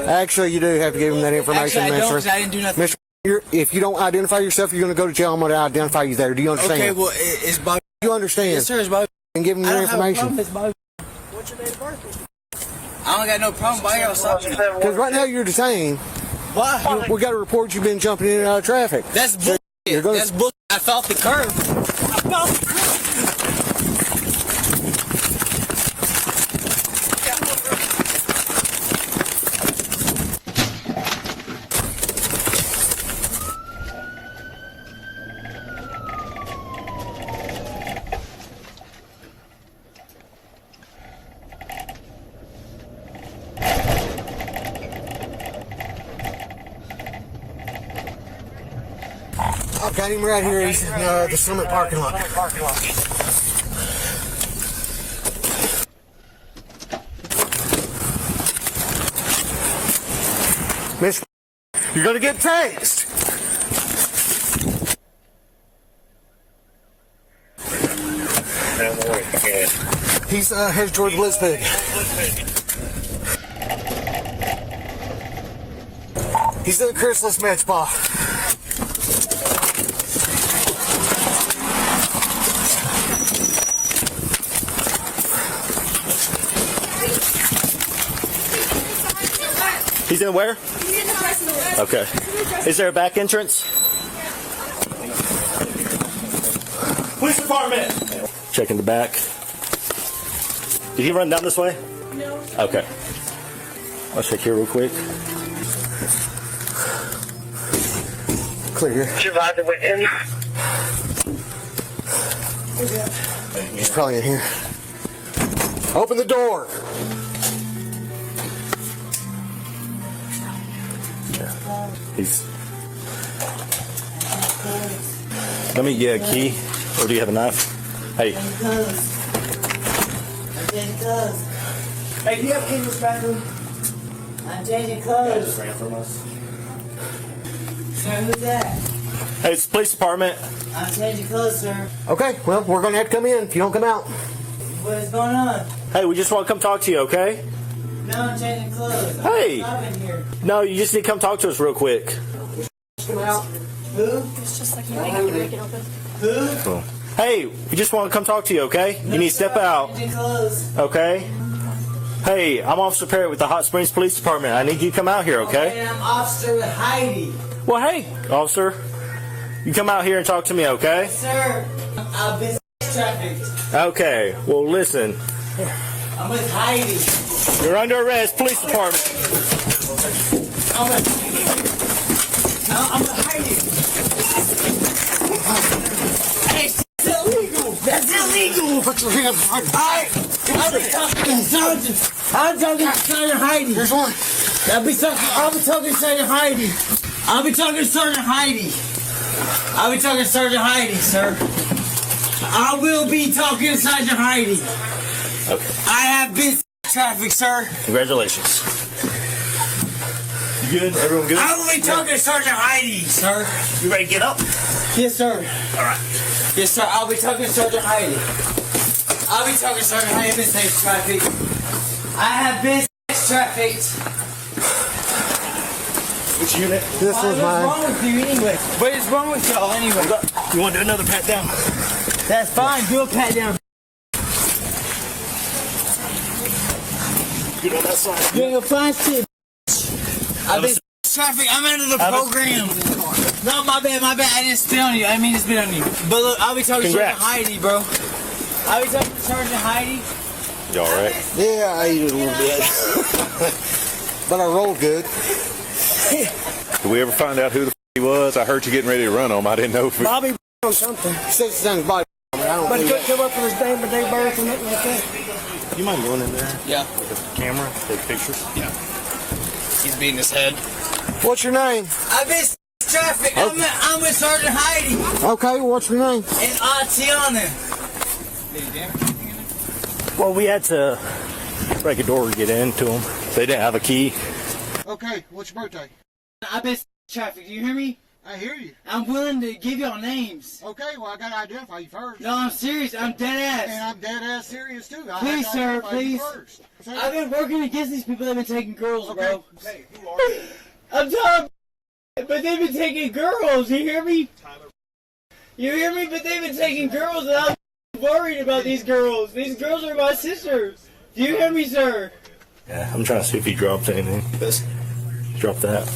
Actually, you do have to give him that information, Actually, I don't, mister. 'cause I didn't do nothing. Mister, if you don't identify yourself, you're going to go to jail. I'm going to identify you there. Do you understand? Okay, well, is Bobby... You understand? Yes, sir, it's Bobby. And give him your information. What's your date of birth? I don't got no problem. Why y'all stop me? Because right now you're detained. Why? We got a report you've been jumping in and out of traffic. That's bullshit. That's bullshit. I felt the curve. I've got him right here. He's in the Summit parking lot. Miss, you're going to get tased. He's headed toward the Blitz Pig. He's in the Chrysalis Med Spa. He's in where? Okay. Is there a back entrance? Police department! Checking the back. Did he run down this way? No. Okay. I'll check here real quick. Clear here. He's probably in here. Open the door. He's. Let me get a key. Or do you have a knife? Hey. Hey, do you have a key in this bathroom? I'm changing clothes. Just ran from us. Sir, who's that? Hey, it's the police department. I'm changing clothes, sir. Okay, well, we're going to have to come in if you don't come out. What is going on? Hey, we just want to come talk to you, okay? No, I'm changing clothes. Hey. I'm in here. No, you just need to come talk to us real quick. Come out. Who? It's just like you might have to break it open. Who? Cool. Hey, we just want to come talk to you, okay? You need to step out. I'm changing clothes. Okay? Hey, I'm Officer Parrott with the Hot Springs Police Department. I need you to come out here, okay? And I'm Officer with Heidi. Well, hey, officer. You come out here and talk to me, okay? Sir, I've been trafficked. Okay. Well, listen. I'm with Heidi. You're under arrest, police department. I'm with Heidi. Hey, that's illegal. That's illegal. Put your hands on. I'm talking to Sergeant. I'm talking to Sergeant Heidi. Here's one. I'll be talking to Sergeant Heidi. I'll be talking to Sergeant Heidi. I'll be talking to Sergeant Heidi, sir. I will be talking to Sergeant Heidi. Okay. I have been traffic, sir. Congratulations. You good? Everyone good? I will be talking to Sergeant Heidi, sir. You ready to get up? Yes, sir. All right. Yes, sir. I'll be talking to Sergeant Heidi. I'll be talking to Sergeant Heidi. I've been safe traffic. I have been trafficked. Which unit? This was What's mine. wrong with you anyway? What is wrong with y'all anyway? You want to do another pat down? That's fine. Do a pat down. Get on that side. You're fine shit. I've been traffic. I'm out of the program. No, my bad. I didn't spit on you. I mean to spit on you. But look, I'll be talking to Sergeant Heidi, bro. I'll be talking to Sergeant Heidi. You all right? Yeah, I ate it a little bit. But I rolled good. Did we ever find out who the he was? I heard you getting ready to run on him. I didn't know if it... Bobby on something. He says his name's Bobby. I don't But he believe couldn't come up with his name, but they birth and nothing like that. You mind going in there? Yeah. With the camera? Take pictures? Yeah. He's beating his head. What's your name? I've been traffic. I'm with Sergeant Heidi Okay, what's your name? and Tiana. Well, we had to break a door to get into them. They didn't have a key. Okay, what's your birthday? I've been traffic. Do you hear me? I hear you. I'm willing to give y'all names. Okay, well, I gotta identify you first. No, I'm serious. I'm dead And ass. I'm dead ass serious too. Please, sir, please. Say I've been working against these people that have been taking girls, okay. bro. Hey, who are you? I'm telling you, but they've been taking girls. You hear me? You hear me? But they've been taking girls, and I'm worried about these girls. These girls are my sisters. Do you hear me, sir? Yeah, I'm trying to see if he dropped anything. Drop that.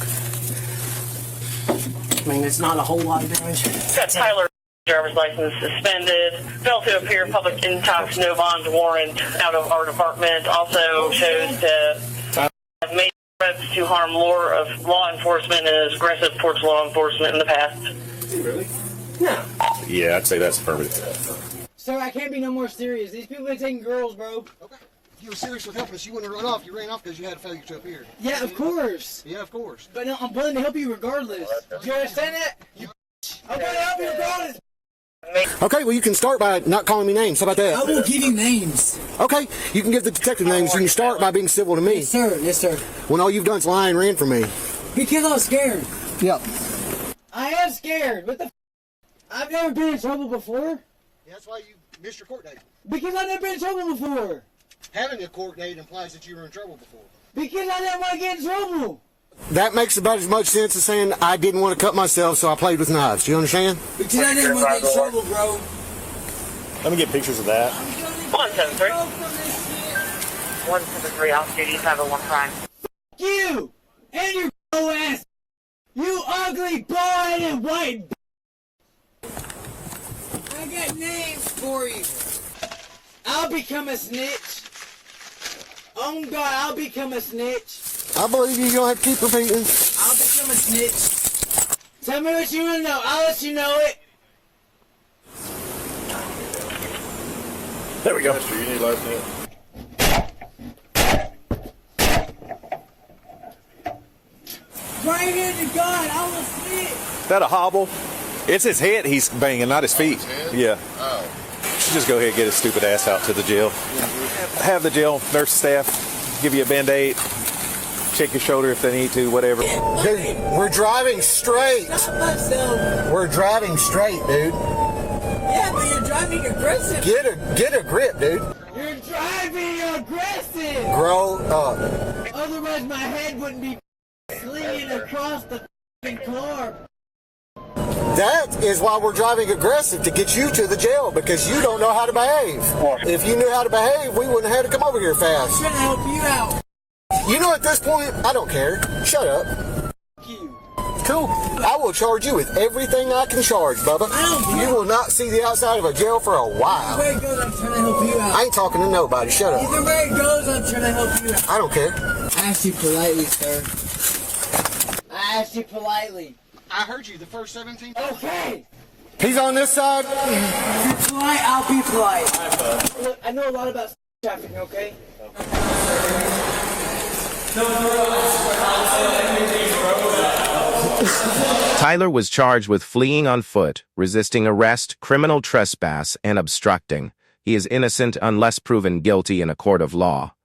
I mean, it's not a whole lot of damage. Got Tyler, driver's license suspended. Failed to appear public intox, no bond warrant out of our department. Also shows to have made threats to harm law enforcement and is aggressive towards law enforcement in the past. Really? No. Yeah, I'd say that's affirmative. Sir, I can't be no more serious. These people have been taking girls, bro. Okay. If you were serious with helping us, you wouldn't have run off. You ran off because you had a failure to appear. Yeah, of course. Yeah, of course. But no, I'm willing to help you regardless. Do you understand that? I'm going to help you regardless. Okay, well, you can start by not calling me names. How about that? I will give you names. Okay, you can give the detective names. You can start by being civil to me. Yes, sir. Yes, sir. When all you've done is lie and ran from me. Because I was scared. Yep. I am scared. What the f? I've never been in trouble before. Yeah, that's why you missed your court date. Because I've never been in trouble before. Having a court date implies that you were in trouble before. Because I didn't want to get in trouble. That makes about as much sense as saying I didn't want to cut myself, so I played with knives. Do you understand? Because I didn't want to get in trouble, bro. Let me get pictures of that. 173. 173 off duty, 501 crime. You and your ass. You ugly, bald-headed white. I got names for you. I'll become a snitch. Oh God, I'll become a snitch. I believe you. You don't have to keep repeating. I'll become a snitch. Tell me what you want to know. I'll let you know it. There we go. You need license? Right here to God, I will snitch. That a hobble? It's his head he's banging, not his feet. Yeah. Oh. Should just go ahead and get his stupid ass out to the jail. Have the jail nurse staff give you a Band-Aid. Check your shoulder if they need to, whatever. Dude, we're driving straight. Stop myself. We're driving straight, dude. Yeah, but you're driving aggressive. Get a grip, dude. You're driving aggressive. Grow up. Otherwise, my head wouldn't be slinging across the f***ing car. That is why we're driving aggressive, to get you to the jail, because you don't know how to behave. If you knew how to behave, we wouldn't have had to come over here I'm fast. trying to help you out. You know, at this point, I don't care. Shut up. F*** you. Cool. I will charge you with everything I can charge, Bubba. I don't care. You will not see the outside of a jail for a Either while. way it goes, I'm trying to help you I out. ain't talking to nobody. Shut up. Either way it goes, I'm trying to help you out. I don't care. I asked you politely, sir. I asked you politely. I heard you the first 17. Okay. He's on this side. If you're polite, I'll be polite. Look, I know a lot about trafficking, okay? Tyler was charged with fleeing on foot, resisting arrest, criminal trespass, and obstructing. He is innocent unless proven guilty in a court of law.